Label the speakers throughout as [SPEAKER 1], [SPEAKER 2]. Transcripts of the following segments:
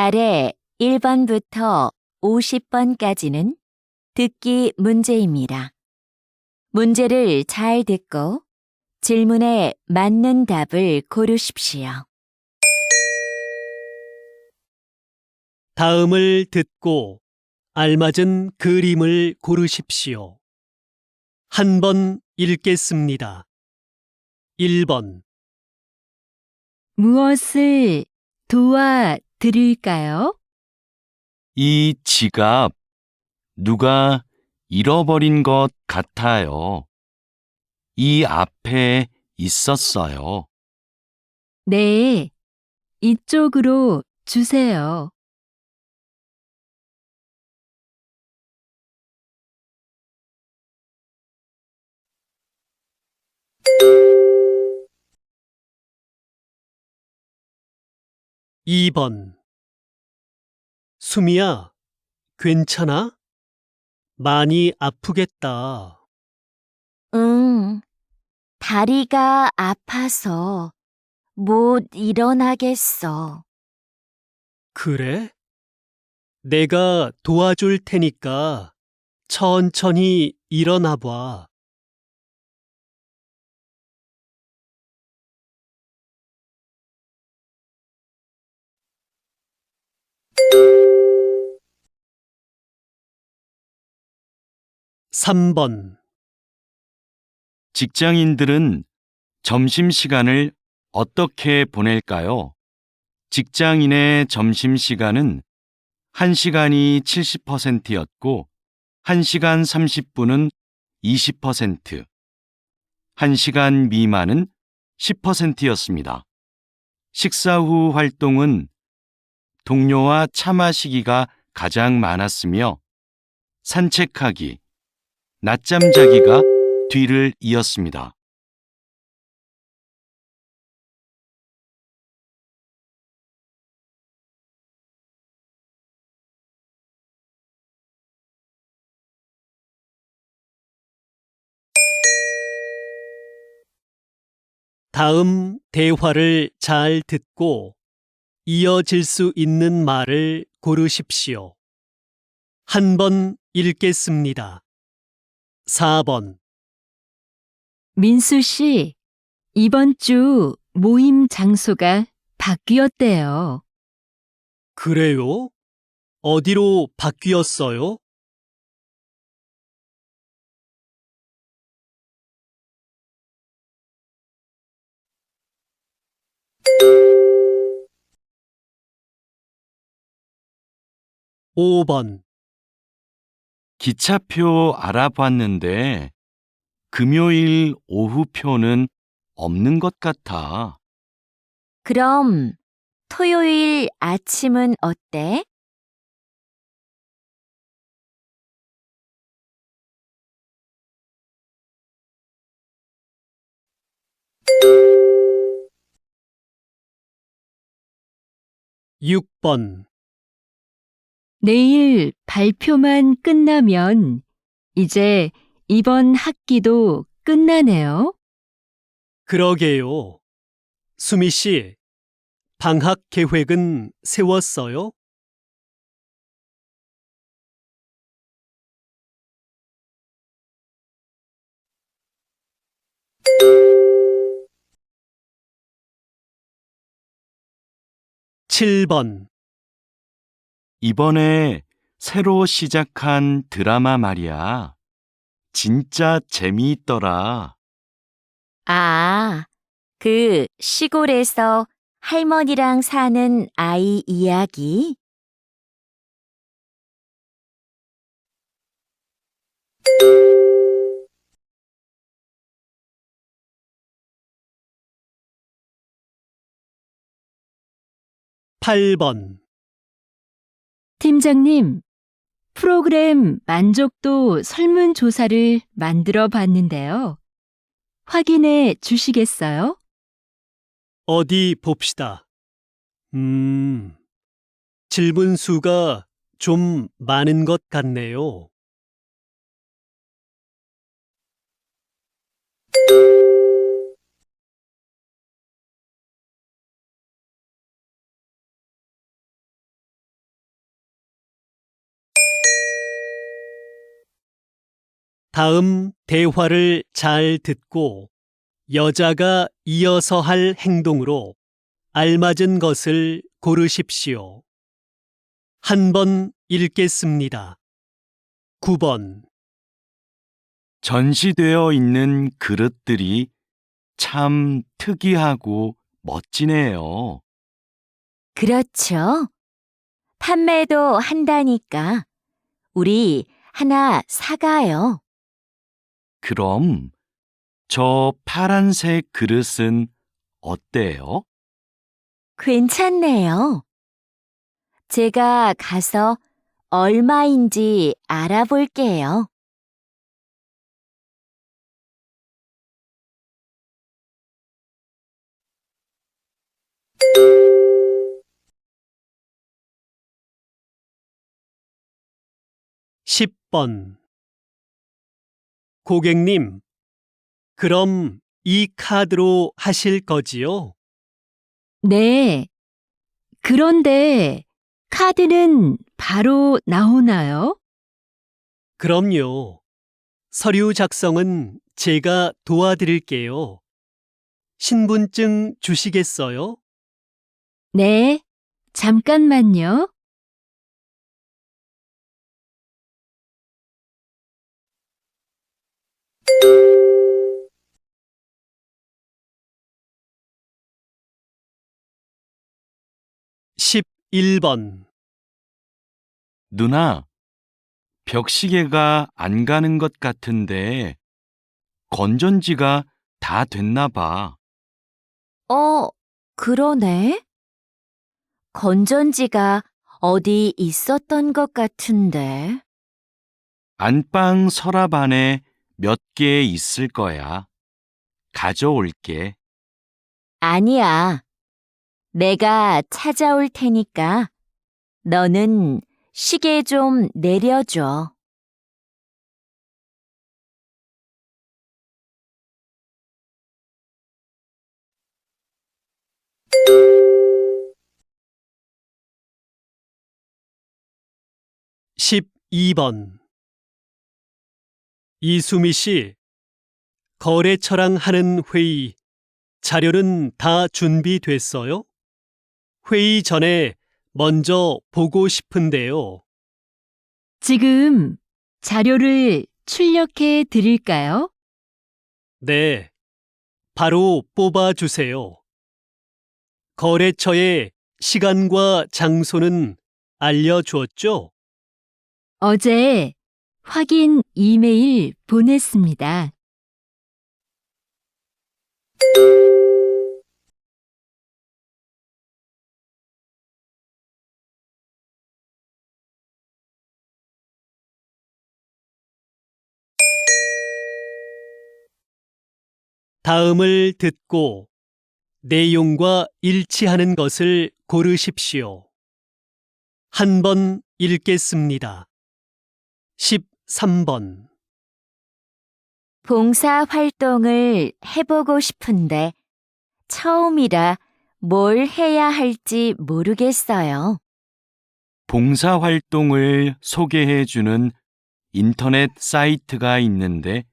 [SPEAKER 1] 아래 1번부터 50번까지는 듣기 문제입니다. 문제를 잘 듣고 질문에 맞는 답을 고르십시오.
[SPEAKER 2] 다음을 듣고 알맞은 그림을 고르십시오. 한 번 읽겠습니다. 1번.
[SPEAKER 1] 무엇을 도와드릴까요?
[SPEAKER 3] 이 지갑 누가 잃어버린 것 같아요. 이 앞에 있었어요.
[SPEAKER 1] 네, 이쪽으로 주세요.
[SPEAKER 2] 2번. 수미야, 괜찮아? 많이 아프겠다.
[SPEAKER 1] 응, 다리가 아파서 못 일어나겠어.
[SPEAKER 2] 그래? 내가 도와줄 테니까 천천히 일어나 봐. 3번.
[SPEAKER 3] 직장인들은 점심시간을 어떻게 보낼까요? 직장인의 점심시간은 1시간이 70%였고 1시간 30분은 20%, 1시간 미만은 10%였습니다. 식사 후 활동은 동료와 차 마시기가 가장 많았으며 산책하기, 낮잠 자기가 뒤를 이었습니다.
[SPEAKER 2] 다음 대화를 잘 듣고 이어질 수 있는 말을 고르십시오. 한 번 읽겠습니다. 4번.
[SPEAKER 1] 민수 씨, 이번 주 모임 장소가 바뀌었대요.
[SPEAKER 2] 그래요? 어디로 바뀌었어요? 5번.
[SPEAKER 3] 기차표 알아봤는데 금요일 오후표는 없는 것 같아.
[SPEAKER 1] 그럼 토요일 아침은 어때?
[SPEAKER 2] 6번.
[SPEAKER 1] 내일 발표만 끝나면 이제 이번 학기도 끝나네요.
[SPEAKER 2] 그러게요. 수미 씨, 방학 계획은 세웠어요? 7번.
[SPEAKER 3] 이번에 새로 시작한 드라마 말이야. 진짜 재미있더라.
[SPEAKER 1] 아, 그 시골에서 할머니랑 사는 아이 이야기?
[SPEAKER 2] (8번)
[SPEAKER 1] 팀장님, 프로그램 만족도 설문조사를 만들어 봤는데요. 확인해 주시겠어요?
[SPEAKER 2] 어디 봅시다. 질문 수가 좀 많은 것 같네요. 다음 대화를 잘 듣고 여자가 이어서 할 행동으로 알맞은 것을 고르십시오. 한 번 읽겠습니다. 9번.
[SPEAKER 3] 전시되어 있는 그릇들이 참 특이하고 멋지네요.
[SPEAKER 1] 그렇죠. 판매도 한다니까 우리 하나 사가요.
[SPEAKER 3] 그럼 저 파란색 그릇은 어때요?
[SPEAKER 1] 괜찮네요. 제가 가서 얼마인지 알아볼게요.
[SPEAKER 2] 십 번. 고객님, 그럼 이 카드로 하실 거지요?
[SPEAKER 1] 네. 그런데 카드는 바로 나오나요?
[SPEAKER 2] 그럼요. 서류 작성은 제가 도와드릴게요. 신분증 주시겠어요?
[SPEAKER 1] 네. 잠깐만요.
[SPEAKER 2] 십일 번.
[SPEAKER 3] 누나, 벽시계가 안 가는 것 같은데 건전지가 다 됐나 봐.
[SPEAKER 1] 그러네. 건전지가 어디 있었던 것 같은데.
[SPEAKER 3] 안방 서랍 안에 몇 개 있을 거야. 가져올게.
[SPEAKER 1] 아니야. 내가 찾아올 테니까 너는 시계 좀 내려줘.
[SPEAKER 2] 십이 번. 이수미 씨, 거래처랑 하는 회의, 자료는 다 준비됐어요? 회의 전에 먼저 보고 싶은데요.
[SPEAKER 1] 지금 자료를 출력해 드릴까요?
[SPEAKER 2] 네, 바로 뽑아주세요. 거래처의 시간과 장소는 알려주었죠?
[SPEAKER 1] 어제 확인 이메일 보냈습니다.
[SPEAKER 2] 다음을 듣고 내용과 일치하는 것을 고르십시오. 한 번 읽겠습니다. 13번.
[SPEAKER 1] 봉사 활동을 해보고 싶은데 처음이라 뭘 해야 할지 모르겠어요.
[SPEAKER 3] 봉사활동을 소개해주는 인터넷 사이트가 있는데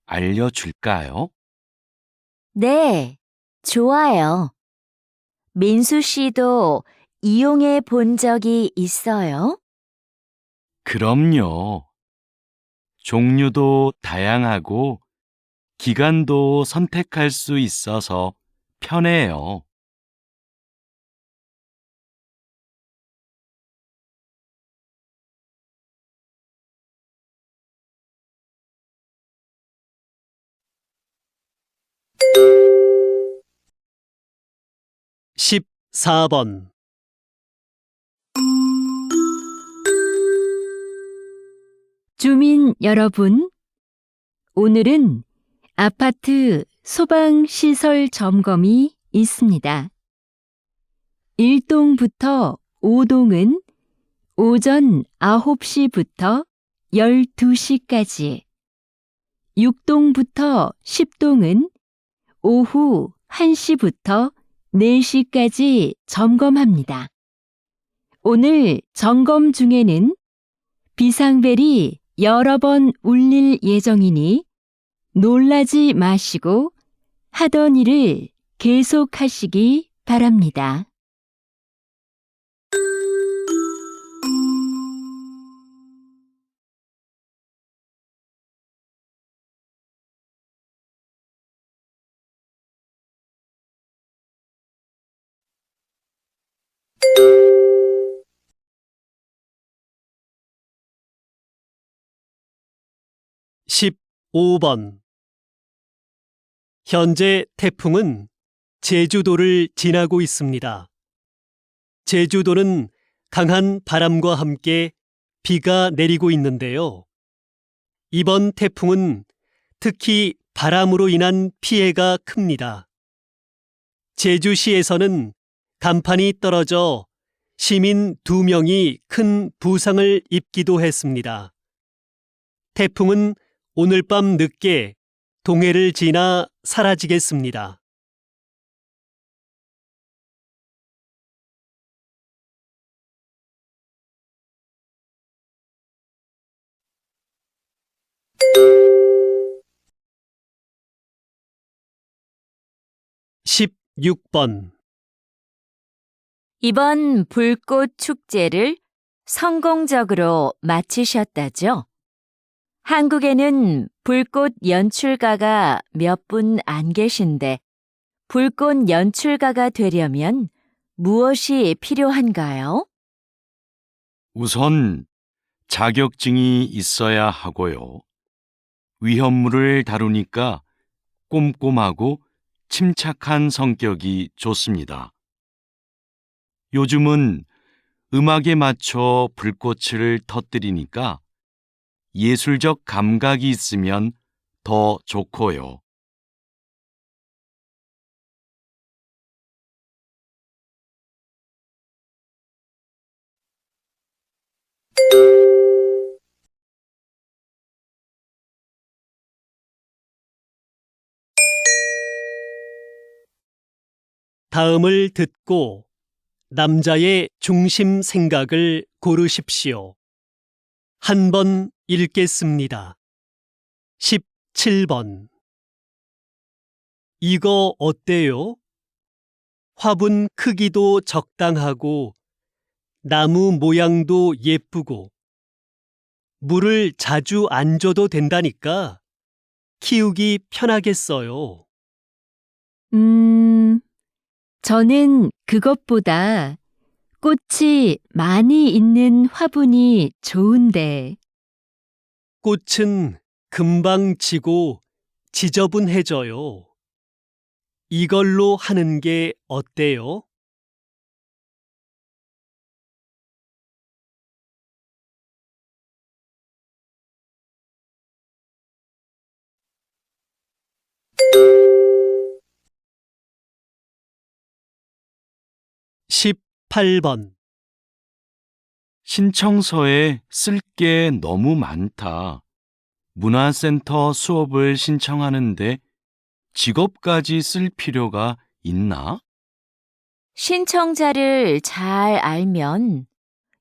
[SPEAKER 3] 알려줄까요?
[SPEAKER 1] 네, 좋아요. 민수 씨도 이용해 본 적이 있어요?
[SPEAKER 3] 그럼요. 종류도 다양하고 기간도 선택할 수 있어서 편해요.
[SPEAKER 2] 십사 번.
[SPEAKER 1] 주민 여러분, 오늘은 아파트 소방시설 점검이 있습니다. 1동부터 5동은 오전 9시부터 12시까지, 6동부터 10동은 오후 1시부터 4시까지 점검합니다. 오늘 점검 중에는 비상벨이 여러 번 울릴 예정이니 놀라지 마시고 하던 일을 계속하시기 바랍니다.
[SPEAKER 2] 십오 번 현재 태풍은 제주도를 지나고 있습니다. 제주도는 강한 바람과 함께 비가 내리고 있는데요. 이번 태풍은 특히 바람으로 인한 피해가 큽니다. 제주시에서는 간판이 떨어져 시민 2명이 큰 부상을 입기도 했습니다. 태풍은 오늘 밤 늦게 동해를 지나 사라지겠습니다. 십육 번
[SPEAKER 1] 이번 불꽃 축제를 성공적으로 마치셨다죠? 한국에는 불꽃 연출가가 몇 분 안 계신데 불꽃 연출가가 되려면 무엇이 필요한가요?
[SPEAKER 3] 우선 자격증이 있어야 하고요. 위험물을 다루니까 꼼꼼하고 침착한 성격이 좋습니다. 요즘은 음악에 맞춰 불꽃을 터뜨리니까 예술적 감각이 있으면 더 좋고요.
[SPEAKER 2] 다음을 듣고 남자의 중심 생각을 고르십시오. 한 번 읽겠습니다. 17번 이거 어때요? 화분 크기도 적당하고 나무 모양도 예쁘고 물을 자주 안 줘도 된다니까 키우기 편하겠어요.
[SPEAKER 1] 저는 그것보다 꽃이 많이 있는 화분이 좋은데.
[SPEAKER 2] 꽃은 금방 지고 지저분해져요. 이걸로 하는 게 어때요? 십팔 번
[SPEAKER 3] 신청서에 쓸 게 너무 많다. 문화센터 수업을 신청하는데 직업까지 쓸 필요가 있나?
[SPEAKER 1] 신청자를 잘 알면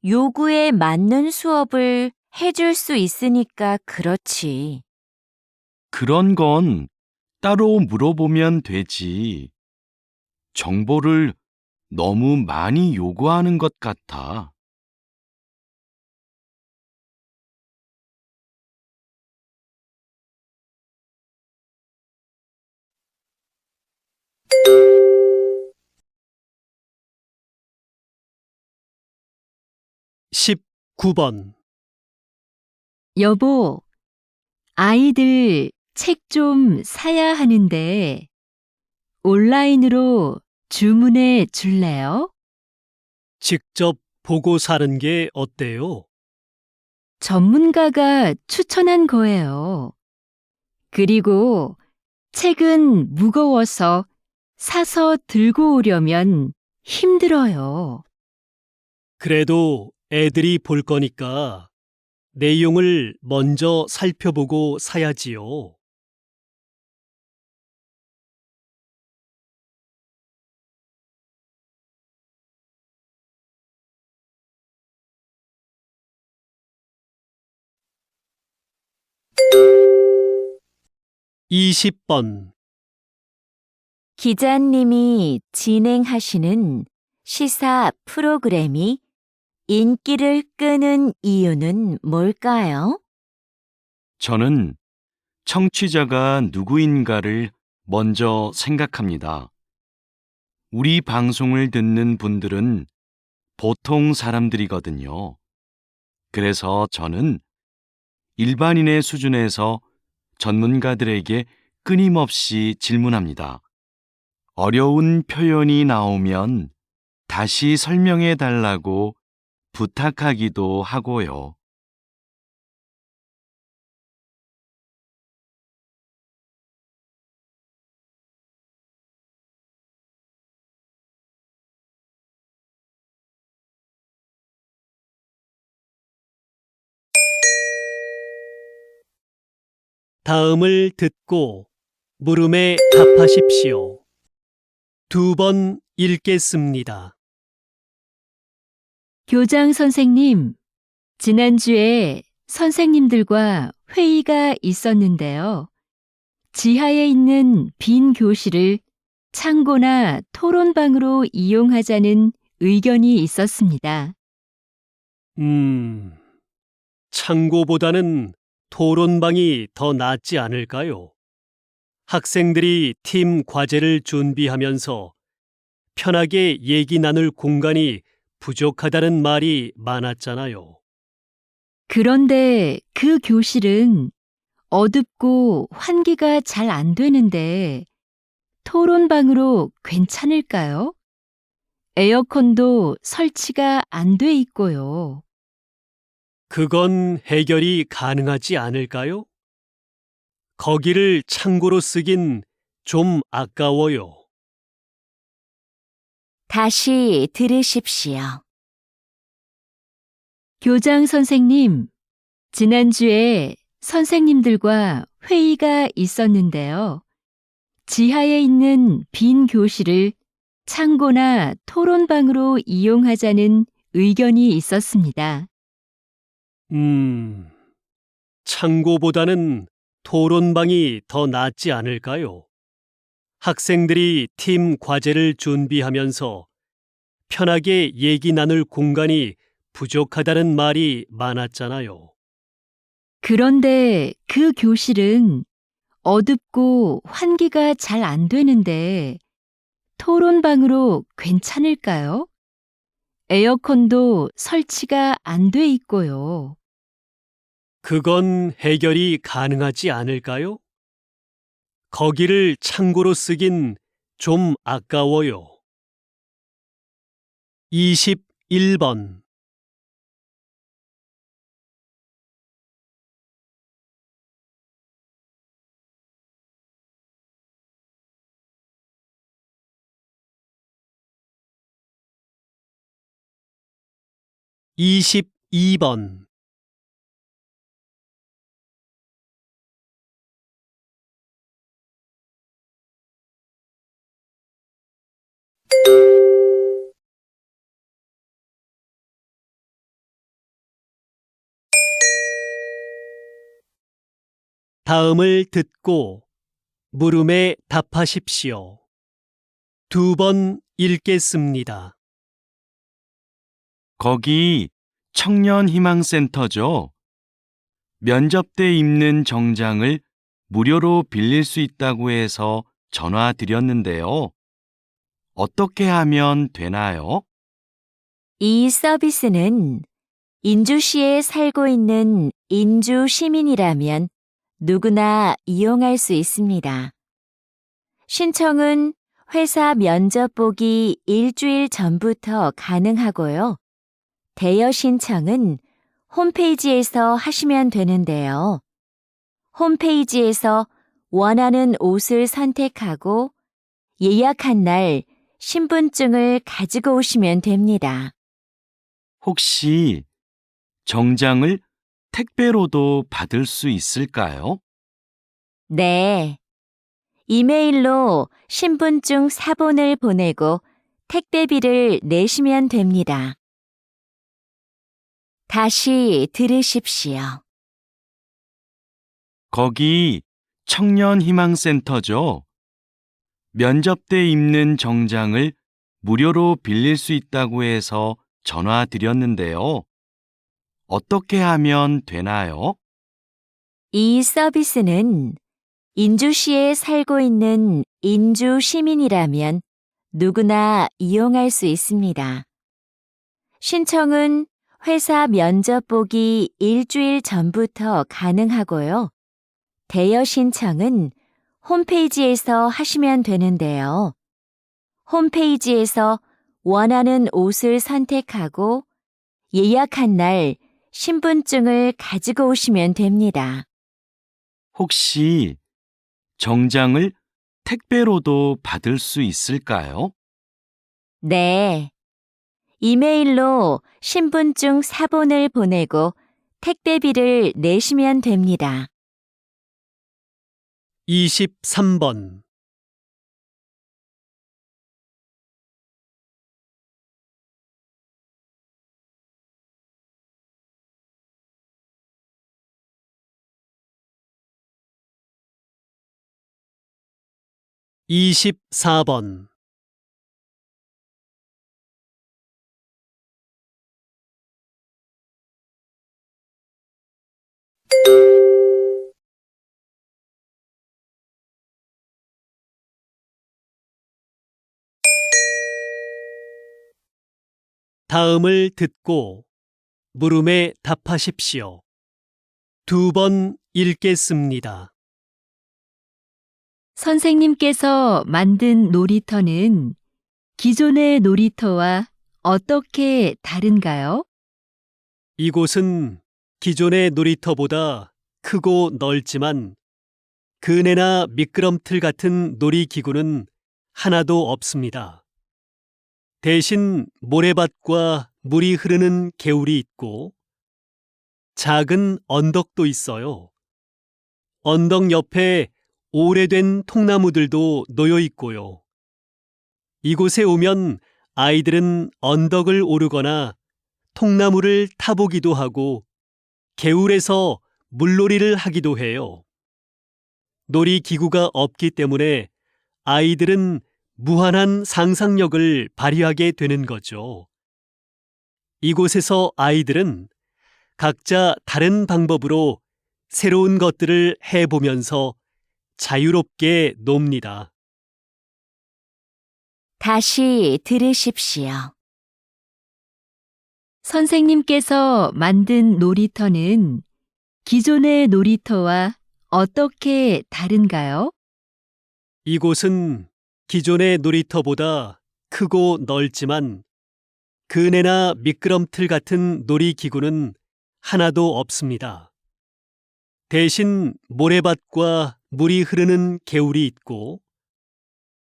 [SPEAKER 1] 요구에 맞는 수업을 해줄 수 있으니까 그렇지.
[SPEAKER 3] 그런 건 따로 물어보면 되지. 정보를 너무 많이 요구하는 것 같아.
[SPEAKER 2] 십구 번
[SPEAKER 1] 여보, 아이들 책 좀 사야 하는데 온라인으로 주문해 줄래요?
[SPEAKER 2] 직접 보고 사는 게 어때요?
[SPEAKER 1] 전문가가 추천한 거예요. 그리고 책은 무거워서 사서 들고 오려면 힘들어요.
[SPEAKER 2] 그래도 애들이 볼 거니까 내용을 먼저 살펴보고 사야지요. 20번.
[SPEAKER 4] 기자님이 진행하시는 시사 프로그램이 인기를 끄는 이유는 뭘까요?
[SPEAKER 3] 저는 청취자가 누구인가를 먼저 생각합니다. 우리 방송을 듣는 분들은 보통 사람들이거든요. 그래서 저는 일반인의 수준에서 전문가들에게 끊임없이 질문합니다. 어려운 표현이 나오면 다시 설명해 달라고 부탁하기도 하고요.
[SPEAKER 2] 다음을 듣고 물음에 답하십시오. 2번 읽겠습니다.
[SPEAKER 1] 교장 선생님, 지난주에 선생님들과 회의가 있었는데요. 지하에 있는 빈 교실을 창고나 토론방으로 이용하자는 의견이 있었습니다.
[SPEAKER 2] 창고보다는 토론방이 더 낫지 않을까요? 학생들이 팀 과제를 준비하면서 편하게 얘기 나눌 공간이 부족하다는 말이 많았잖아요.
[SPEAKER 1] 그런데 그 교실은 어둡고 환기가 잘 안 되는데 토론방으로 괜찮을까요? 에어컨도 설치가 안 돼 있고요.
[SPEAKER 2] 그건 해결이 가능하지 않을까요? 거기를 창고로 쓰긴 좀 아까워요.
[SPEAKER 4] 다시 들으십시오.
[SPEAKER 1] 교장 선생님, 지난주에 선생님들과 회의가 있었는데요. 지하에 있는 빈 교실을 창고나 토론방으로 이용하자는 의견이 있었습니다.
[SPEAKER 2] 창고보다는 토론방이 더 낫지 않을까요? 학생들이 팀 과제를 준비하면서 편하게 얘기 나눌 공간이 부족하다는 말이 많았잖아요.
[SPEAKER 1] 그런데 그 교실은 어둡고 환기가 잘 안 되는데 토론방으로 괜찮을까요? 에어컨도 설치가 안 돼 있고요.
[SPEAKER 2] 그건 해결이 가능하지 않을까요? 거기를 창고로 쓰긴 좀 아까워요. 21번. (22번) 다음을 듣고 물음에 답하십시오. 2번 읽겠습니다.
[SPEAKER 3] 거기 청년희망센터죠? 면접 때 입는 정장을 무료로 빌릴 수 있다고 해서 전화드렸는데요. 어떻게 하면 되나요?
[SPEAKER 4] 이 서비스는 인주시에 살고 있는 인주 시민이라면 누구나 이용할 수 있습니다. 신청은 회사 면접 보기 일주일 전부터 가능하고요. 대여 신청은 홈페이지에서 하시면 되는데요. 홈페이지에서 원하는 옷을 선택하고 예약한 날 신분증을 가지고 오시면 됩니다.
[SPEAKER 3] 혹시 정장을 택배로도 받을 수 있을까요?
[SPEAKER 4] 네. 이메일로 신분증 사본을 보내고 택배비를 내시면 됩니다. 다시 들으십시오.
[SPEAKER 3] 거기 청년희망센터죠. 면접 때 입는 정장을 무료로 빌릴 수 있다고 해서 전화 드렸는데요. 어떻게 하면 되나요?
[SPEAKER 4] 이 서비스는 인주시에 살고 있는 인주 시민이라면 누구나 이용할 수 있습니다. 신청은 회사 면접 보기 일주일 전부터 가능하고요. 대여 신청은 홈페이지에서 하시면 되는데요. 홈페이지에서 원하는 옷을 선택하고 예약한 날 신분증을 가지고 오시면 됩니다.
[SPEAKER 3] 혹시 정장을 택배로도 받을 수 있을까요?
[SPEAKER 4] 네. 이메일로 신분증 사본을 보내고 택배비를 내시면 됩니다.
[SPEAKER 2] 23번. (24번) 다음을 듣고 물음에 답하십시오. 2번 읽겠습니다.
[SPEAKER 1] 선생님께서 만든 놀이터는 기존의 놀이터와 어떻게 다른가요?
[SPEAKER 2] 이곳은 기존의 놀이터보다 크고 넓지만 그네나 미끄럼틀 같은 놀이기구는 하나도 없습니다. 대신 모래밭과 물이 흐르는 개울이 있고 작은 언덕도 있어요. 언덕 옆에 오래된 통나무들도 놓여 있고요. 이곳에 오면 아이들은 언덕을 오르거나 통나무를 타보기도 하고 개울에서 물놀이를 하기도 해요. 놀이기구가 없기 때문에 아이들은 무한한 상상력을 발휘하게 되는 거죠. 이곳에서 아이들은 각자 다른 방법으로 새로운 것들을 해보면서 자유롭게 놉니다.
[SPEAKER 4] 다시 들으십시오.
[SPEAKER 1] 선생님께서 만든 놀이터는 기존의 놀이터와 어떻게 다른가요?
[SPEAKER 2] 이곳은 기존의 놀이터보다 크고 넓지만 그네나 미끄럼틀 같은 놀이기구는 하나도 없습니다. 대신 모래밭과 물이 흐르는 개울이 있고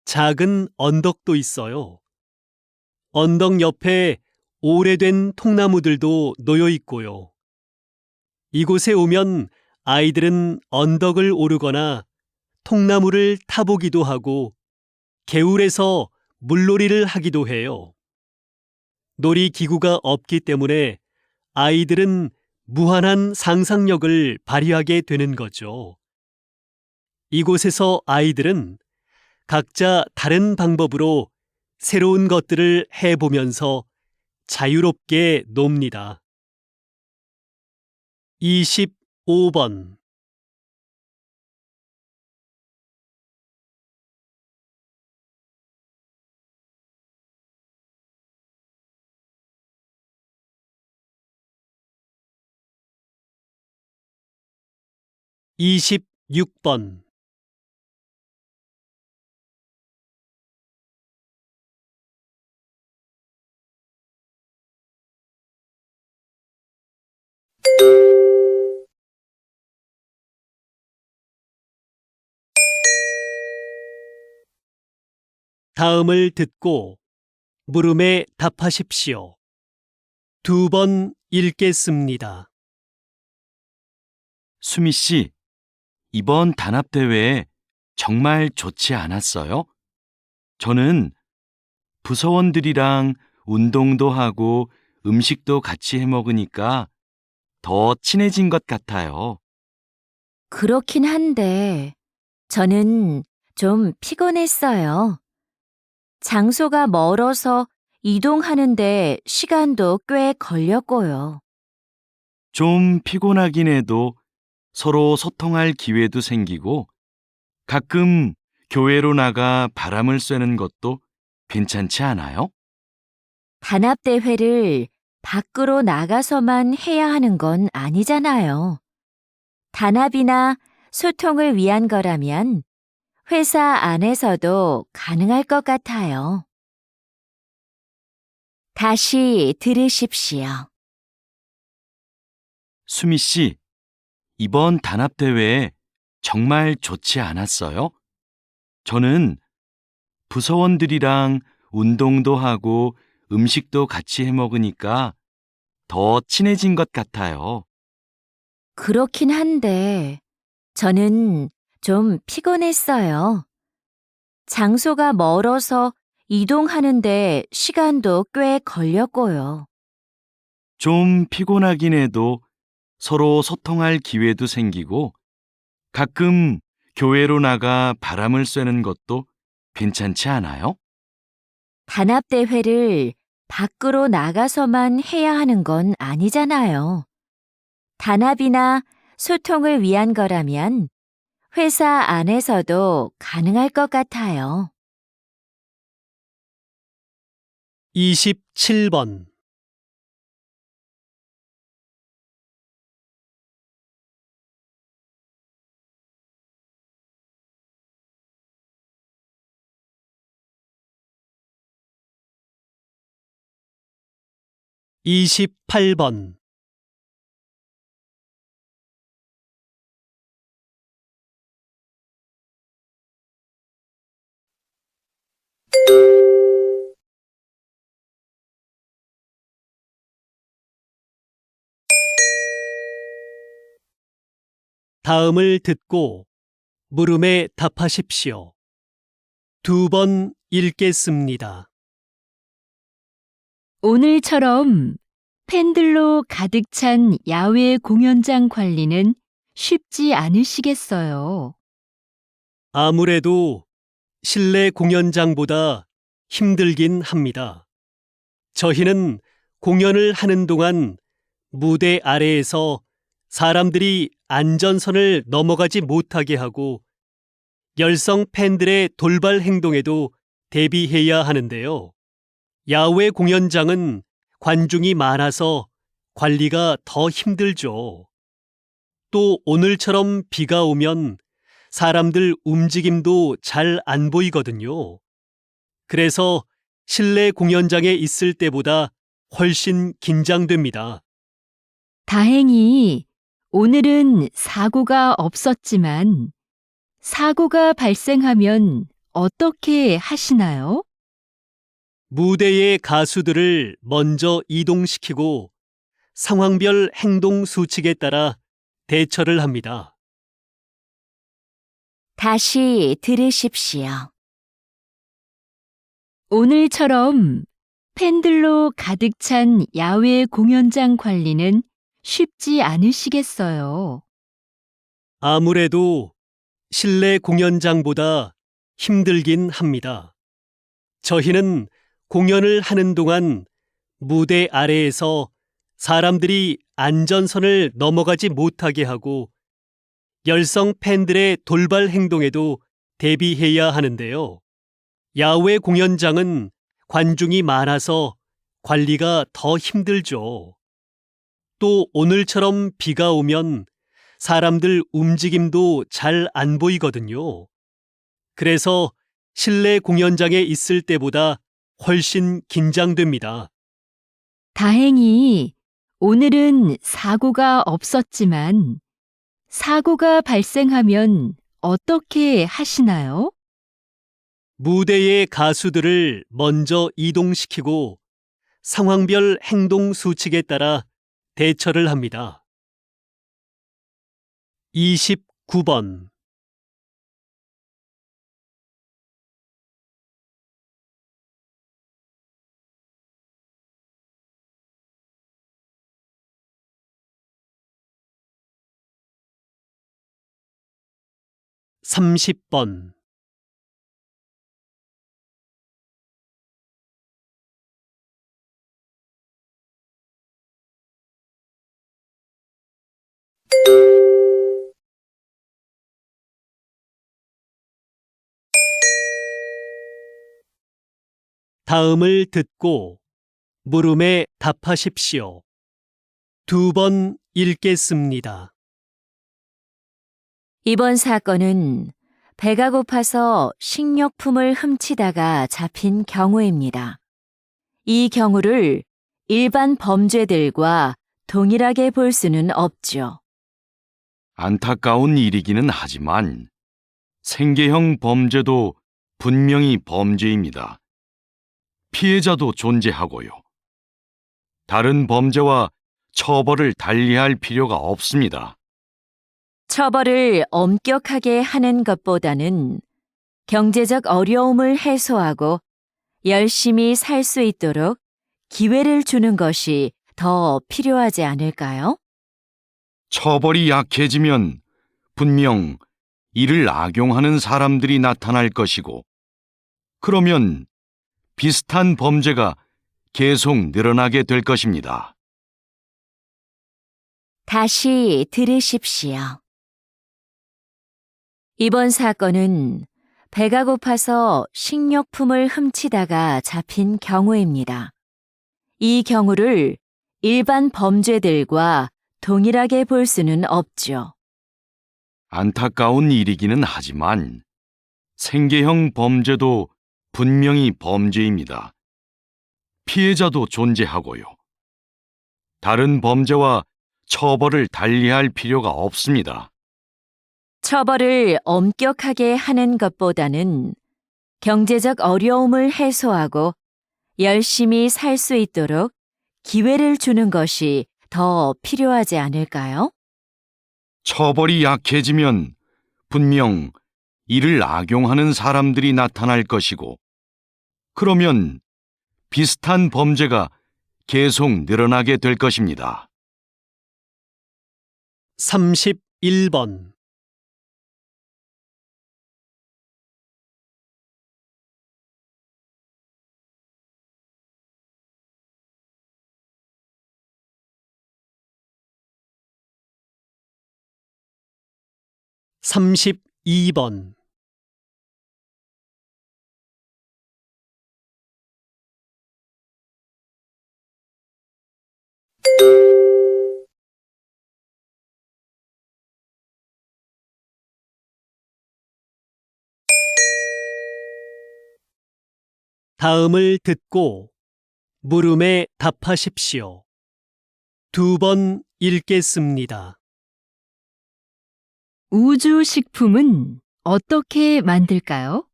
[SPEAKER 2] 작은 언덕도 있어요. 언덕 옆에 오래된 통나무들도 놓여 있고요. 이곳에 오면 아이들은 언덕을 오르거나 통나무를 타보기도 하고 개울에서 물놀이를 하기도 해요. 놀이기구가 없기 때문에 아이들은 무한한 상상력을 발휘하게 되는 거죠. 이곳에서 아이들은 각자 다른 방법으로 새로운 것들을 해보면서 자유롭게 놉니다. 25번. (26번) 다음을 듣고 물음에 답하십시오. 2번 읽겠습니다.
[SPEAKER 3] 수미 씨, 이번 단합대회 정말 좋지 않았어요? 저는 부서원들이랑 운동도 하고 음식도 같이 해 먹으니까 더 친해진 것 같아요.
[SPEAKER 4] 그렇긴 한데 저는 좀 피곤했어요. 장소가 멀어서 이동하는데 시간도 꽤 걸렸고요.
[SPEAKER 3] 좀 피곤하긴 해도 서로 소통할 기회도 생기고 가끔 교회로 나가 바람을 쐬는 것도 괜찮지 않아요?
[SPEAKER 4] 단합대회를 밖으로 나가서만 해야 하는 건 아니잖아요. 단합이나 소통을 위한 거라면 회사 안에서도 가능할 것 같아요. 다시 들으십시오.
[SPEAKER 3] 수미 씨, 이번 단합대회 정말 좋지 않았어요? 저는 부서원들이랑 운동도 하고 음식도 같이 해 먹으니까 더 친해진 것 같아요.
[SPEAKER 4] 그렇긴 한데 저는 좀 피곤했어요. 장소가 멀어서 이동하는데 시간도 꽤 걸렸고요.
[SPEAKER 3] 좀 피곤하긴 해도 서로 소통할 기회도 생기고 가끔 교회로 나가 바람을 쐬는 것도 괜찮지 않아요?
[SPEAKER 4] 단합대회를 밖으로 나가서만 해야 하는 건 아니잖아요. 단합이나 소통을 위한 거라면 회사 안에서도 가능할 것 같아요.
[SPEAKER 2] 27번. 이십팔 번. 다음을 듣고 물음에 답하십시오. 2번 읽겠습니다.
[SPEAKER 1] 오늘처럼 팬들로 가득 찬 야외 공연장 관리는 쉽지 않으시겠어요.
[SPEAKER 2] 아무래도 실내 공연장보다 힘들긴 합니다. 저희는 공연을 하는 동안 무대 아래에서 사람들이 안전선을 넘어가지 못하게 하고 열성 팬들의 돌발 행동에도 대비해야 하는데요. 야외 공연장은 관중이 많아서 관리가 더 힘들죠. 또 오늘처럼 비가 오면 사람들 움직임도 잘 안 보이거든요. 그래서 실내 공연장에 있을 때보다 훨씬 긴장됩니다.
[SPEAKER 1] 다행히 오늘은 사고가 없었지만 사고가 발생하면 어떻게 하시나요?
[SPEAKER 2] 무대의 가수들을 먼저 이동시키고 상황별 행동 수칙에 따라 대처를 합니다.
[SPEAKER 4] 다시 들으십시오.
[SPEAKER 1] 오늘처럼 팬들로 가득 찬 야외 공연장 관리는 쉽지 않으시겠어요.
[SPEAKER 2] 아무래도 실내 공연장보다 힘들긴 합니다. 저희는 공연을 하는 동안 무대 아래에서 사람들이 안전선을 넘어가지 못하게 하고 열성 팬들의 돌발 행동에도 대비해야 하는데요. 야외 공연장은 관중이 많아서 관리가 더 힘들죠. 또 오늘처럼 비가 오면 사람들 움직임도 잘 안 보이거든요. 그래서 실내 공연장에 있을 때보다 훨씬 긴장됩니다.
[SPEAKER 1] 다행히 오늘은 사고가 없었지만 사고가 발생하면 어떻게 하시나요?
[SPEAKER 2] 무대의 가수들을 먼저 이동시키고 상황별 행동 수칙에 따라 대처를 합니다. 29번. 30번. 다음을 듣고 물음에 답하십시오. 2번 읽겠습니다.
[SPEAKER 4] 이번 사건은 배가 고파서 식료품을 훔치다가 잡힌 경우입니다. 이 경우를 일반 범죄들과 동일하게 볼 수는 없죠.
[SPEAKER 3] 안타까운 일이기는 하지만 생계형 범죄도 분명히 범죄입니다. 피해자도 존재하고요. 다른 범죄와 처벌을 달리할 필요가 없습니다.
[SPEAKER 4] 처벌을 엄격하게 하는 것보다는 경제적 어려움을 해소하고 열심히 살 수 있도록 기회를 주는 것이 더 필요하지 않을까요?
[SPEAKER 3] 처벌이 약해지면 분명 이를 악용하는 사람들이 나타날 것이고, 그러면 비슷한 범죄가 계속 늘어나게 될 것입니다.
[SPEAKER 4] 다시 들으십시오. 이번 사건은 배가 고파서 식료품을 훔치다가 잡힌 경우입니다. 이 경우를 일반 범죄들과 동일하게 볼 수는 없죠.
[SPEAKER 3] 안타까운 일이기는 하지만 생계형 범죄도 분명히 범죄입니다. 피해자도 존재하고요. 다른 범죄와 처벌을 달리할 필요가 없습니다.
[SPEAKER 4] 처벌을 엄격하게 하는 것보다는 경제적 어려움을 해소하고 열심히 살 수 있도록 기회를 주는 것이 더 필요하지 않을까요?
[SPEAKER 3] 처벌이 약해지면 분명 이를 악용하는 사람들이 나타날 것이고, 그러면 비슷한 범죄가 계속 늘어나게 될 것입니다.
[SPEAKER 2] 31번. (32번) 다음을 듣고 물음에 답하십시오. 2번 읽겠습니다.
[SPEAKER 1] 우주식품은 어떻게 만들까요?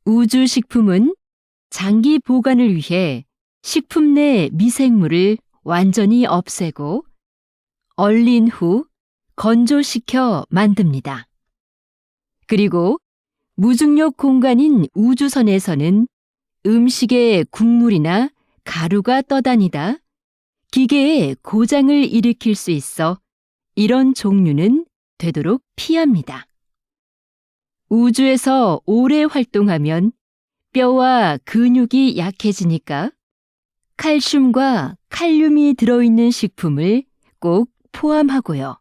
[SPEAKER 1] 우주식품은 장기 보관을 위해 식품 내 미생물을 완전히 없애고 얼린 후 건조시켜 만듭니다. 그리고 무중력 공간인 우주선에서는 음식에 국물이나 가루가 떠다니다 기계에 고장을 일으킬 수 있어 이런 종류는 되도록 피합니다. 우주에서 오래 활동하면 뼈와 근육이 약해지니까 칼슘과 칼륨이 들어있는 식품을 꼭 포함하고요.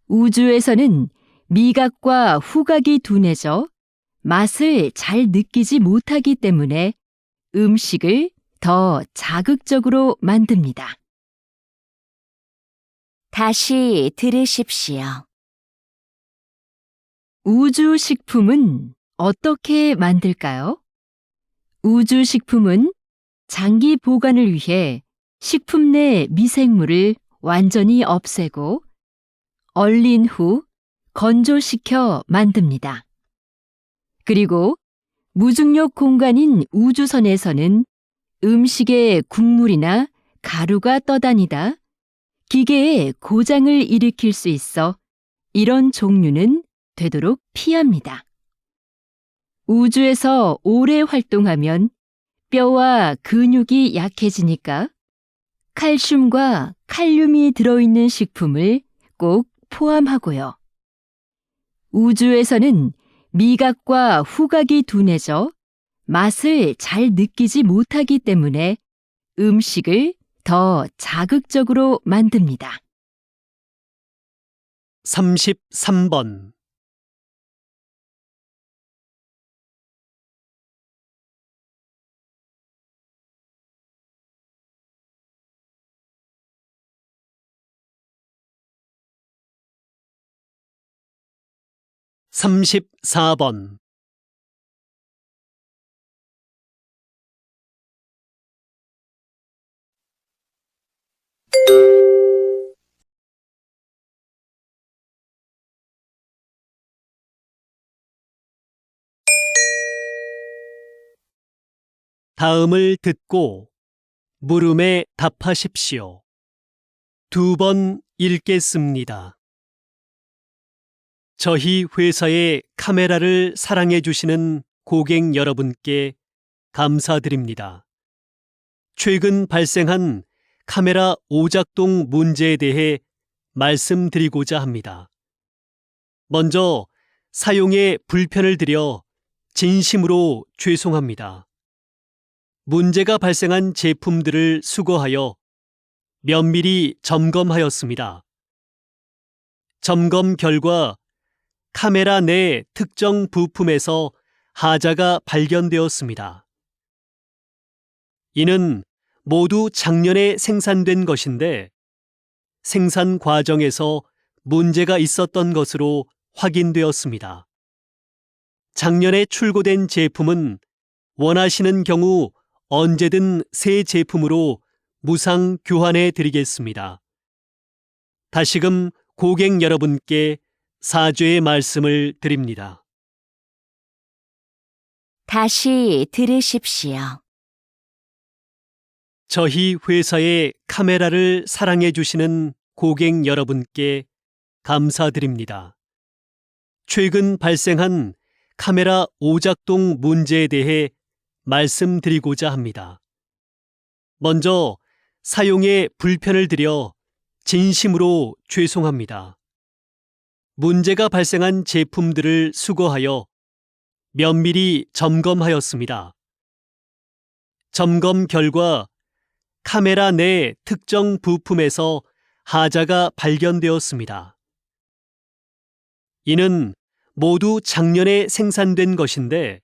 [SPEAKER 1] 우주에서는 미각과 후각이 둔해져 맛을 잘 느끼지 못하기 때문에 음식을 더 자극적으로 만듭니다.
[SPEAKER 4] 다시 들으십시오.
[SPEAKER 1] 우주식품은 어떻게 만들까요? 우주식품은 장기 보관을 위해 식품 내 미생물을 완전히 없애고 얼린 후 건조시켜 만듭니다. 그리고 무중력 공간인 우주선에서는 음식에 국물이나 가루가 떠다니다 기계에 고장을 일으킬 수 있어 이런 종류는 되도록 피합니다. 우주에서 오래 활동하면 뼈와 근육이 약해지니까 칼슘과 칼륨이 들어있는 식품을 꼭 포함하고요. 우주에서는 미각과 후각이 둔해져 맛을 잘 느끼지 못하기 때문에 음식을 더 자극적으로 만듭니다.
[SPEAKER 2] 33번. 삼십사 번. 다음을 듣고 물음에 답하십시오. 2번 읽겠습니다. 저희 회사의 카메라를 사랑해 주시는 고객 여러분께 감사드립니다. 최근 발생한 카메라 오작동 문제에 대해 말씀드리고자 합니다. 먼저 사용에 불편을 드려 진심으로 죄송합니다. 문제가 발생한 제품들을 수거하여 면밀히 점검하였습니다. 점검 결과 카메라 내 특정 부품에서 하자가 발견되었습니다. 이는 모두 작년에 생산된 것인데 생산 과정에서 문제가 있었던 것으로 확인되었습니다. 작년에 출고된 제품은 원하시는 경우 언제든 새 제품으로 무상 교환해 드리겠습니다. 다시금 고객 여러분께 사죄의 말씀을 드립니다.
[SPEAKER 4] 다시 들으십시오.
[SPEAKER 2] 저희 회사의 카메라를 사랑해 주시는 고객 여러분께 감사드립니다. 최근 발생한 카메라 오작동 문제에 대해 말씀드리고자 합니다. 먼저 사용에 불편을 드려 진심으로 죄송합니다. 문제가 발생한 제품들을 수거하여 면밀히 점검하였습니다. 점검 결과 카메라 내 특정 부품에서 하자가 발견되었습니다. 이는 모두 작년에 생산된 것인데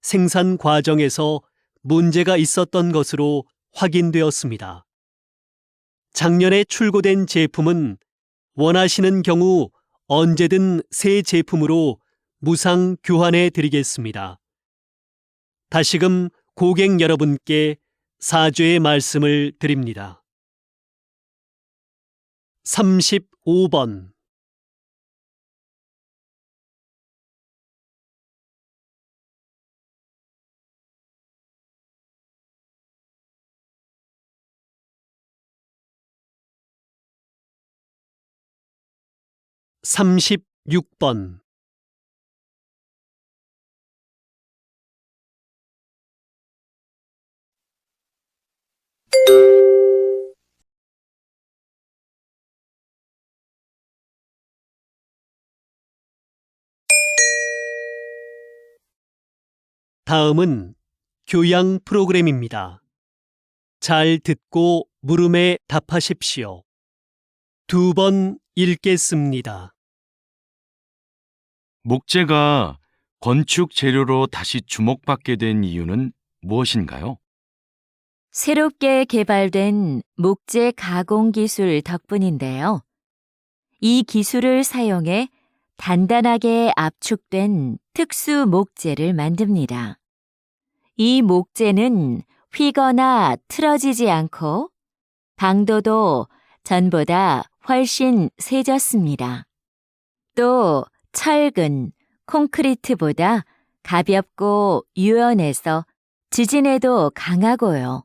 [SPEAKER 2] 생산 과정에서 문제가 있었던 것으로 확인되었습니다. 작년에 출고된 제품은 원하시는 경우 언제든 새 제품으로 무상 교환해 드리겠습니다. 다시금 고객 여러분께 사죄의 말씀을 드립니다. 35번. 삼십육 번. 다음은 교양 프로그램입니다. 잘 듣고 물음에 답하십시오. 2번 읽겠습니다.
[SPEAKER 3] 목재가 건축 재료로 다시 주목받게 된 이유는 무엇인가요?
[SPEAKER 4] 새롭게 개발된 목재 가공 기술 덕분인데요. 이 기술을 사용해 단단하게 압축된 특수 목재를 만듭니다. 이 목재는 휘거나 틀어지지 않고 강도도 전보다 훨씬 세졌습니다. 또 철근, 콘크리트보다 가볍고 유연해서 지진에도 강하고요.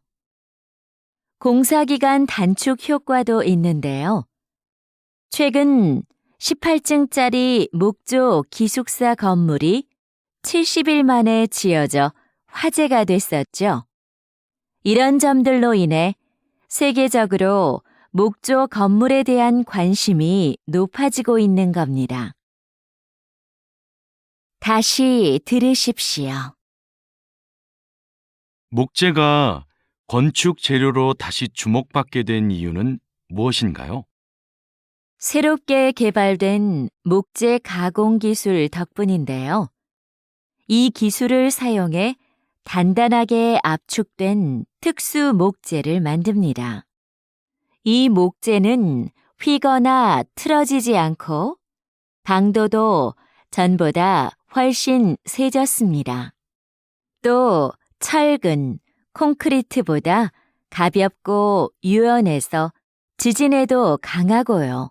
[SPEAKER 4] 공사기간 단축 효과도 있는데요. 최근 18층짜리 목조 기숙사 건물이 70일 만에 지어져 화제가 됐었죠. 이런 점들로 인해 세계적으로 목조 건물에 대한 관심이 높아지고 있는 겁니다. 다시 들으십시오.
[SPEAKER 3] 목재가 건축 재료로 다시 주목받게 된 이유는 무엇인가요?
[SPEAKER 4] 새롭게 개발된 목재 가공 기술 덕분인데요. 이 기술을 사용해 단단하게 압축된 특수 목재를 만듭니다. 이 목재는 휘거나 틀어지지 않고 강도도 전보다 훨씬 세졌습니다. 또 철근, 콘크리트보다 가볍고 유연해서 지진에도 강하고요.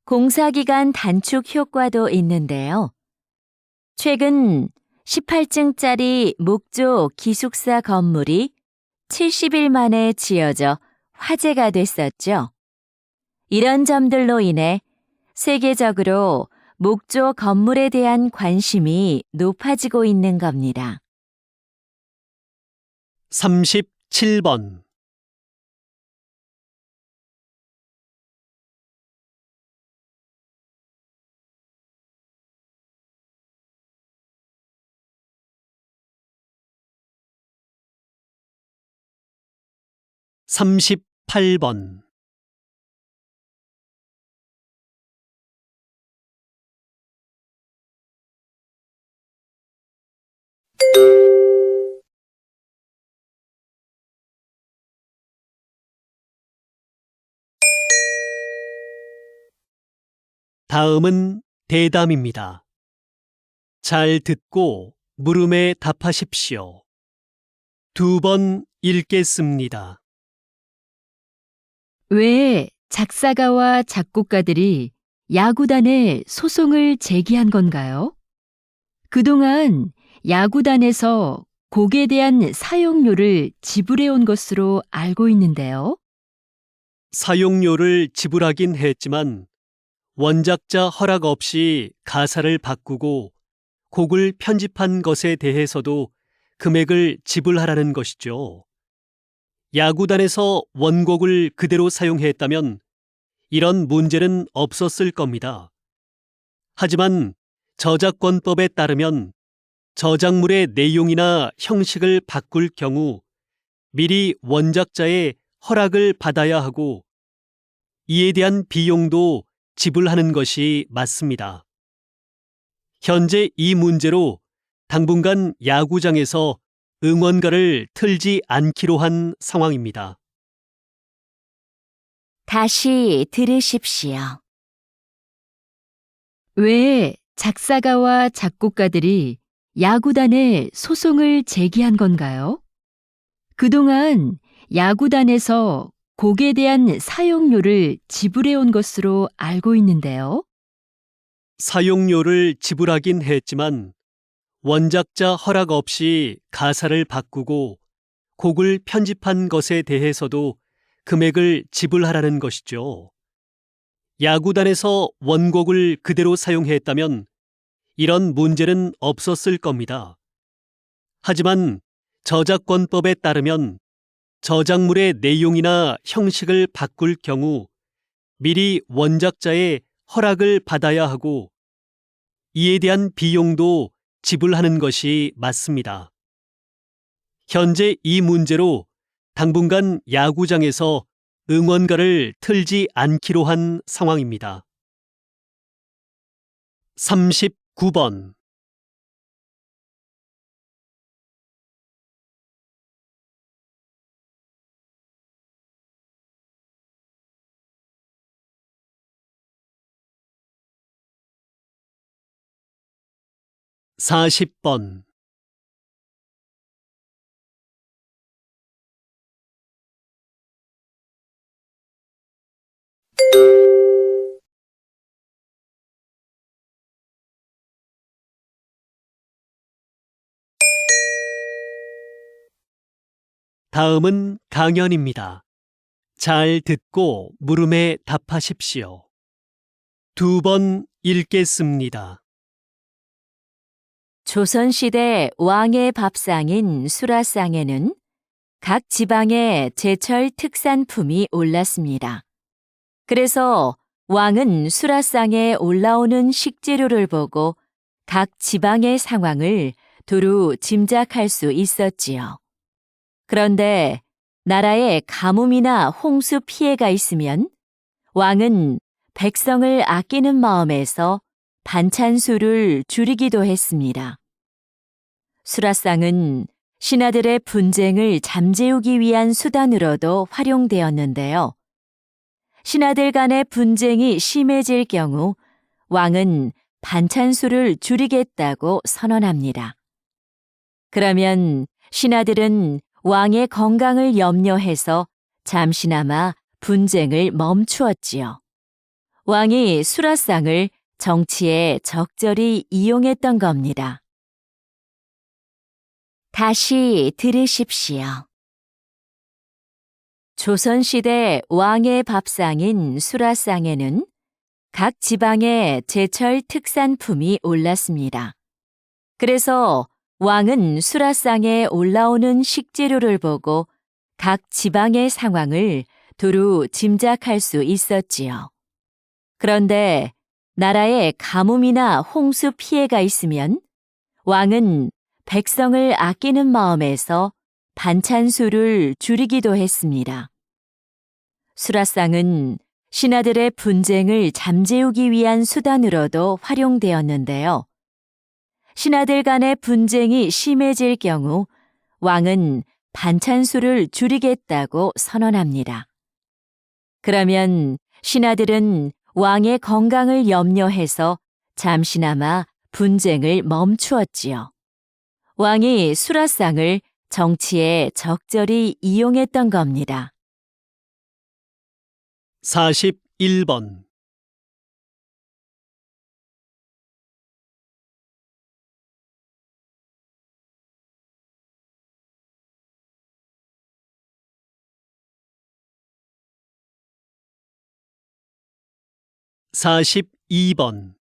[SPEAKER 4] 공사기간 단축 효과도 있는데요. 최근 18층짜리 목조 기숙사 건물이 70일 만에 지어져 화제가 됐었죠. 이런 점들로 인해 세계적으로 목조 건물에 대한 관심이 높아지고 있는 겁니다.
[SPEAKER 2] 37번. (38번) 다음은 대담입니다. 잘 듣고 물음에 답하십시오. 2번 읽겠습니다.
[SPEAKER 1] 왜 작사가와 작곡가들이 야구단에 소송을 제기한 건가요? 그동안 야구단에서 곡에 대한 사용료를 지불해온 것으로 알고 있는데요.
[SPEAKER 2] 사용료를 지불하긴 했지만 원작자 허락 없이 가사를 바꾸고 곡을 편집한 것에 대해서도 금액을 지불하라는 것이죠. 야구단에서 원곡을 그대로 사용했다면 이런 문제는 없었을 겁니다. 하지만 저작권법에 따르면 저작물의 내용이나 형식을 바꿀 경우 미리 원작자의 허락을 받아야 하고 이에 대한 비용도 지불하는 것이 맞습니다. 현재 이 문제로 당분간 야구장에서 응원가를 틀지 않기로 한 상황입니다.
[SPEAKER 4] 다시 들으십시오.
[SPEAKER 1] 왜 작사가와 작곡가들이 야구단에 소송을 제기한 건가요? 그동안 야구단에서 곡에 대한 사용료를 지불해온 것으로 알고 있는데요.
[SPEAKER 2] 사용료를 지불하긴 했지만 원작자 허락 없이 가사를 바꾸고 곡을 편집한 것에 대해서도 금액을 지불하라는 것이죠. 야구단에서 원곡을 그대로 사용했다면 이런 문제는 없었을 겁니다. 하지만 저작권법에 따르면 저작물의 내용이나 형식을 바꿀 경우 미리 원작자의 허락을 받아야 하고 이에 대한 비용도 지불하는 것이 맞습니다. 현재 이 문제로 당분간 야구장에서 응원가를 틀지 않기로 한 상황입니다. 39번 (40번) 다음은 강연입니다. 잘 듣고 물음에 답하십시오. 2번 읽겠습니다.
[SPEAKER 4] 조선시대 왕의 밥상인 수라상에는 각 지방의 제철 특산품이 올랐습니다. 그래서 왕은 수라상에 올라오는 식재료를 보고 각 지방의 상황을 두루 짐작할 수 있었지요. 그런데 나라에 가뭄이나 홍수 피해가 있으면 왕은 백성을 아끼는 마음에서 반찬 수를 줄이기도 했습니다. 수라상은 신하들의 분쟁을 잠재우기 위한 수단으로도 활용되었는데요. 신하들 간의 분쟁이 심해질 경우 왕은 반찬 수를 줄이겠다고 선언합니다. 그러면 신하들은 왕의 건강을 염려해서 잠시나마 분쟁을 멈추었지요. 왕이 수라상을 정치에 적절히 이용했던 겁니다. 다시 들으십시오. 조선시대 왕의 밥상인 수라상에는 각 지방의 제철 특산품이 올랐습니다. 그래서 왕은 수라상에 올라오는 식재료를 보고 각 지방의 상황을 두루 짐작할 수 있었지요. 그런데 나라에 가뭄이나 홍수 피해가 있으면 왕은 백성을 아끼는 마음에서 반찬 수를 줄이기도 했습니다. 수라상은 신하들의 분쟁을 잠재우기 위한 수단으로도 활용되었는데요. 신하들 간의 분쟁이 심해질 경우 왕은 반찬 수를 줄이겠다고 선언합니다. 그러면 신하들은 왕의 건강을 염려해서 잠시나마 분쟁을 멈추었지요. 왕이 수라상을 정치에 적절히 이용했던 겁니다.
[SPEAKER 2] 41번. 사십이 번.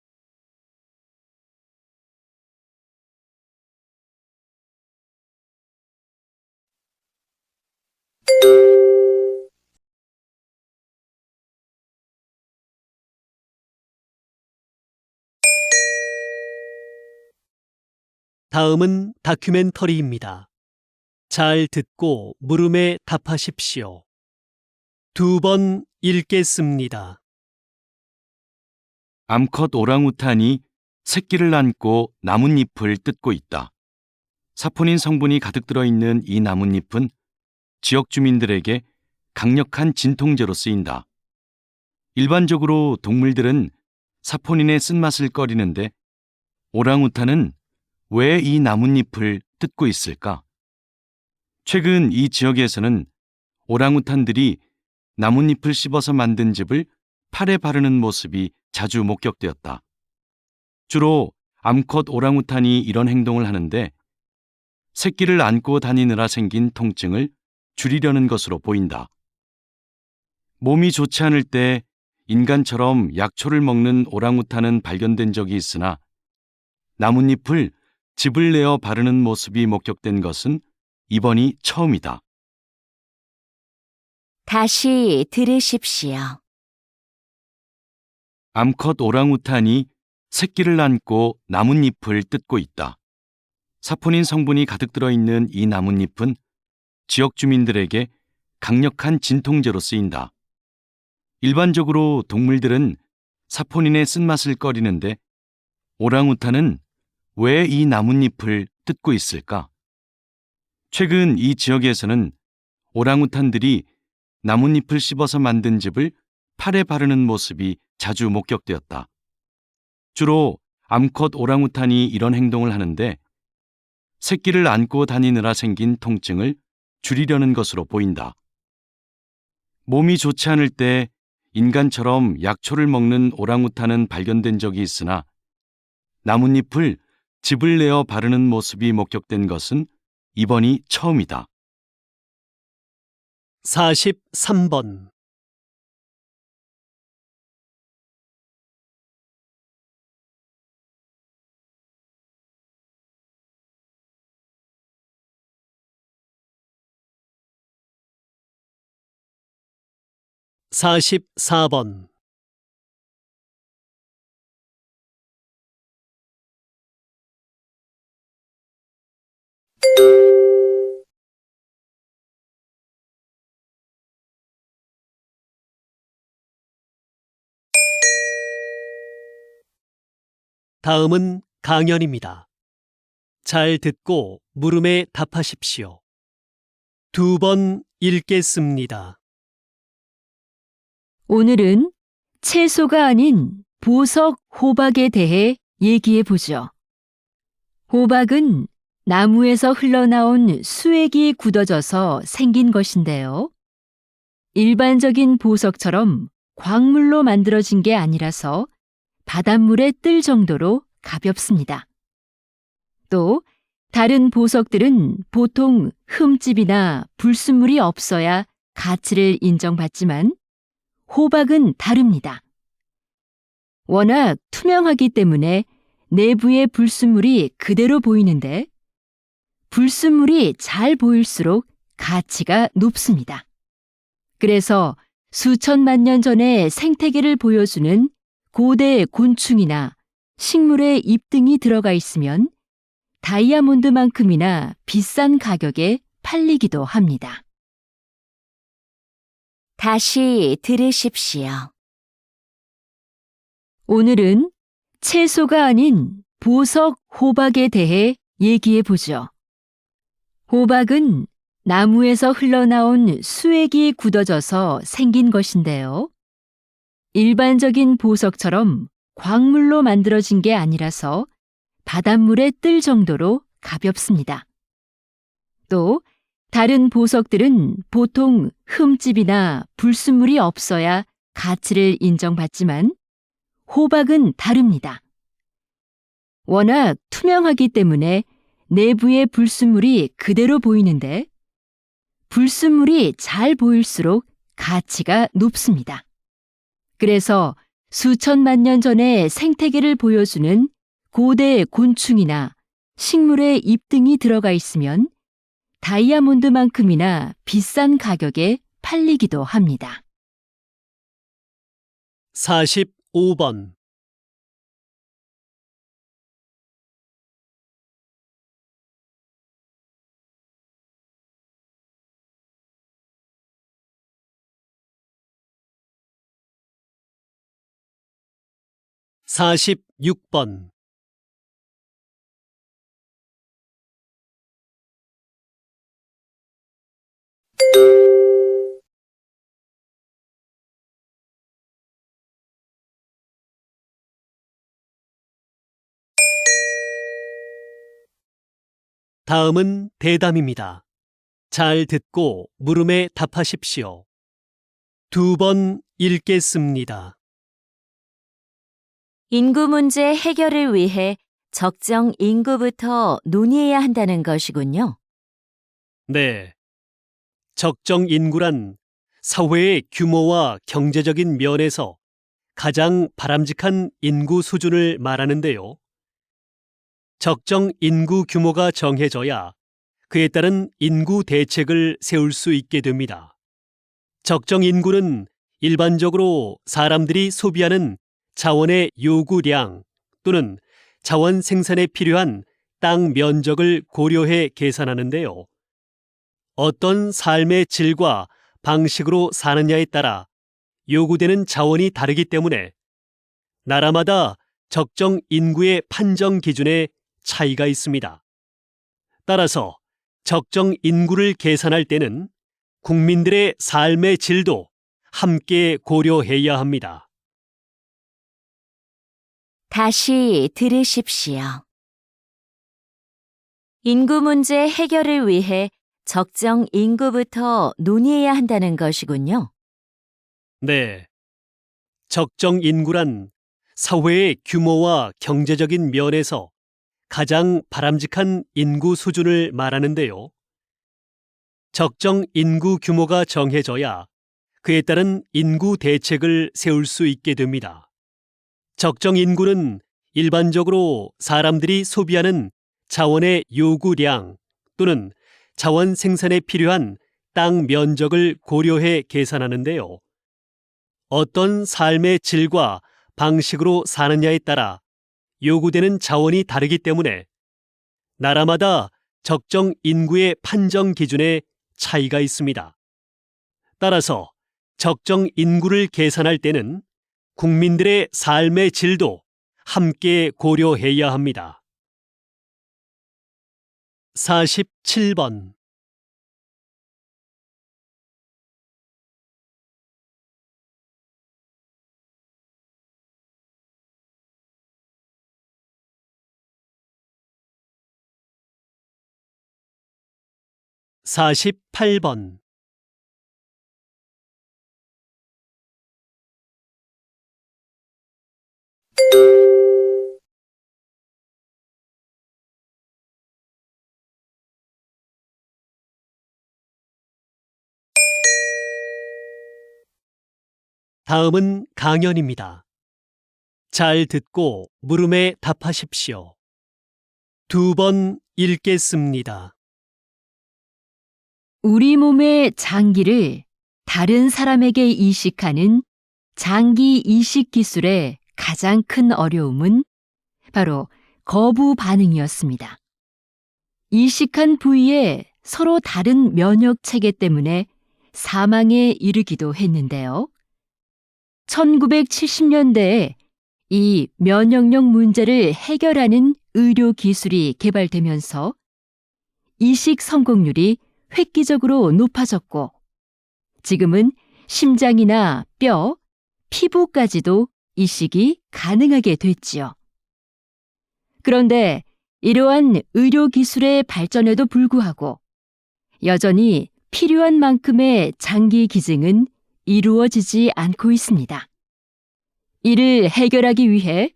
[SPEAKER 2] 다음은 다큐멘터리입니다. 잘 듣고 물음에 답하십시오. 2번 읽겠습니다.
[SPEAKER 3] 암컷 오랑우탄이 새끼를 안고 나뭇잎을 뜯고 있다. 사포닌 성분이 가득 들어있는 이 나뭇잎은 지역 주민들에게 강력한 진통제로 쓰인다. 일반적으로 동물들은 사포닌의 쓴맛을 꺼리는데 오랑우탄은 왜 이 나뭇잎을 뜯고 있을까? 최근 이 지역에서는 오랑우탄들이 나뭇잎을 씹어서 만든 즙을 팔에 바르는 모습이 자주 목격되었다. 주로 암컷 오랑우탄이 이런 행동을 하는데 새끼를 안고 다니느라 생긴 통증을 줄이려는 것으로 보인다. 몸이 좋지 않을 때 인간처럼 약초를 먹는 오랑우탄은 발견된 적이 있으나 나뭇잎을 즙을 내어 바르는 모습이 목격된 것은 이번이 처음이다.
[SPEAKER 4] 다시 들으십시오.
[SPEAKER 3] 암컷 오랑우탄이 새끼를 안고 나뭇잎을 뜯고 있다. 사포닌 성분이 가득 들어있는 이 나뭇잎은 지역 주민들에게 강력한 진통제로 쓰인다. 일반적으로 동물들은 사포닌의 쓴맛을 꺼리는데 오랑우탄은 왜 이 나뭇잎을 뜯고 있을까? 최근 이 지역에서는 오랑우탄들이 나뭇잎을 씹어서 만든 즙을 팔에 바르는 모습이 자주 목격되었다. 주로 암컷 오랑우탄이 이런 행동을 하는데 새끼를 안고 다니느라 생긴 통증을 줄이려는 것으로 보인다. 몸이 좋지 않을 때 인간처럼 약초를 먹는 오랑우탄은 발견된 적이 있으나 나뭇잎을 즙을 내어 바르는 모습이 목격된 것은 이번이 처음이다.
[SPEAKER 2] 43번. 사십사 번. 다음은 강연입니다. 잘 듣고 물음에 답하십시오. 2번 읽겠습니다.
[SPEAKER 1] 오늘은 채소가 아닌 보석 호박에 대해 얘기해 보죠. 호박은 나무에서 흘러나온 수액이 굳어져서 생긴 것인데요. 일반적인 보석처럼 광물로 만들어진 게 아니라서 바닷물에 뜰 정도로 가볍습니다. 또 다른 보석들은 보통 흠집이나 불순물이 없어야 가치를 인정받지만 호박은 다릅니다. 워낙 투명하기 때문에 내부의 불순물이 그대로 보이는데 불순물이 잘 보일수록 가치가 높습니다. 그래서 수천만 년 전의 생태계를 보여주는 고대 곤충이나 식물의 잎 등이 들어가 있으면 다이아몬드만큼이나 비싼 가격에 팔리기도 합니다.
[SPEAKER 4] 다시 들으십시오.
[SPEAKER 1] 오늘은 채소가 아닌 보석 호박에 대해 얘기해 보죠. 호박은 나무에서 흘러나온 수액이 굳어져서 생긴 것인데요. 일반적인 보석처럼 광물로 만들어진 게 아니라서 바닷물에 뜰 정도로 가볍습니다. 또 다른 보석들은 보통 흠집이나 불순물이 없어야 가치를 인정받지만 호박은 다릅니다. 워낙 투명하기 때문에 내부의 불순물이 그대로 보이는데 불순물이 잘 보일수록 가치가 높습니다. 그래서 수천만 년 전의 생태계를 보여주는 고대 곤충이나 식물의 잎 등이 들어가 있으면 다이아몬드만큼이나 비싼 가격에 팔리기도 합니다.
[SPEAKER 2] 45번. (46번) 다음은 대담입니다. 잘 듣고 물음에 답하십시오. 2번 읽겠습니다.
[SPEAKER 4] 인구 문제 해결을 위해 적정 인구부터 논의해야 한다는 것이군요.
[SPEAKER 2] 네. 적정 인구란 사회의 규모와 경제적인 면에서 가장 바람직한 인구 수준을 말하는데요. 적정 인구 규모가 정해져야 그에 따른 인구 대책을 세울 수 있게 됩니다. 적정 인구는 일반적으로 사람들이 소비하는 자원의 요구량 또는 자원 생산에 필요한 땅 면적을 고려해 계산하는데요. 어떤 삶의 질과 방식으로 사느냐에 따라 요구되는 자원이 다르기 때문에 나라마다 적정 인구의 판정 기준에 차이가 있습니다. 따라서 적정 인구를 계산할 때는 국민들의 삶의 질도 함께 고려해야 합니다.
[SPEAKER 4] 다시 들으십시오. 인구 문제 해결을 위해 적정 인구부터 논의해야 한다는 것이군요.
[SPEAKER 2] 네. 적정 인구란 사회의 규모와 경제적인 면에서 가장 바람직한 인구 수준을 말하는데요. 적정 인구 규모가 정해져야 그에 따른 인구 대책을 세울 수 있게 됩니다. 적정 인구는 일반적으로 사람들이 소비하는 자원의 요구량 또는 자원 생산에 필요한 땅 면적을 고려해 계산하는데요. 어떤 삶의 질과 방식으로 사느냐에 따라 요구되는 자원이 다르기 때문에 나라마다 적정 인구의 판정 기준에 차이가 있습니다. 따라서 적정 인구를 계산할 때는 국민들의 삶의 질도 함께 고려해야 합니다. 47번. 사십팔 번. 다음은 강연입니다. 잘 듣고 물음에 답하십시오. 2번 읽겠습니다.
[SPEAKER 1] 우리 몸의 장기를 다른 사람에게 이식하는 장기 이식 기술의 가장 큰 어려움은 바로 거부 반응이었습니다. 이식한 부위에 서로 다른 면역 체계 때문에 사망에 이르기도 했는데요. 1970년대에 이 면역력 문제를 해결하는 의료 기술이 개발되면서 이식 성공률이 획기적으로 높아졌고, 지금은 심장이나 뼈, 피부까지도 이식이 가능하게 됐지요. 그런데 이러한 의료 기술의 발전에도 불구하고 여전히 필요한 만큼의 장기 기증은 이루어지지 않고 있습니다. 이를 해결하기 위해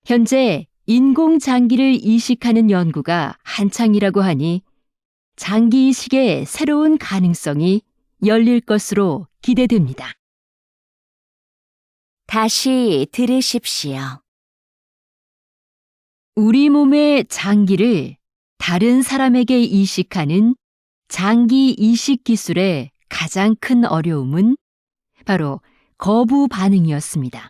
[SPEAKER 1] 현재 인공장기를 이식하는 연구가 한창이라고 하니 장기 이식의 새로운 가능성이 열릴 것으로 기대됩니다.
[SPEAKER 4] 다시 들으십시오.
[SPEAKER 1] 우리 몸의 장기를 다른 사람에게 이식하는 장기 이식 기술의 가장 큰 어려움은 바로 거부 반응이었습니다.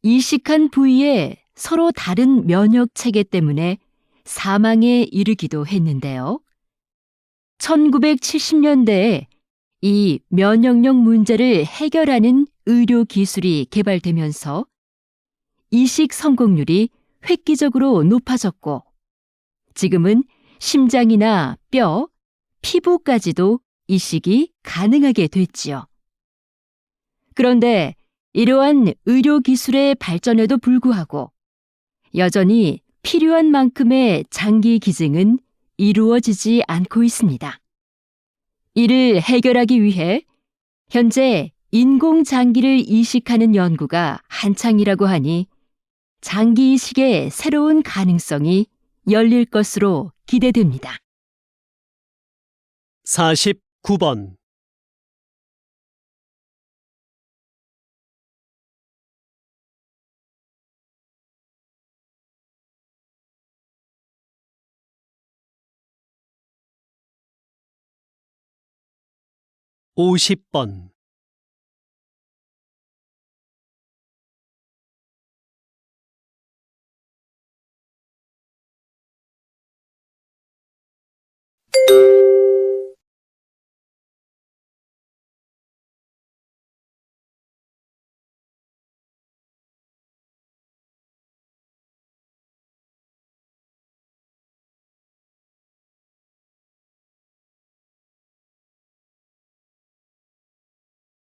[SPEAKER 1] 이식한 부위에 서로 다른 면역 체계 때문에 사망에 이르기도 했는데요. 1970년대에 이 면역력 문제를 해결하는 의료 기술이 개발되면서 이식 성공률이 획기적으로 높아졌고, 지금은 심장이나 뼈, 피부까지도 이식이 가능하게 됐지요. 그런데 이러한 의료 기술의 발전에도 불구하고 여전히 필요한 만큼의 장기 기증은 이루어지지 않고 있습니다. 이를 해결하기 위해 현재 인공장기를 이식하는 연구가 한창이라고 하니 장기 이식의 새로운 가능성이 열릴 것으로 기대됩니다.
[SPEAKER 2] 49번. 오십 번.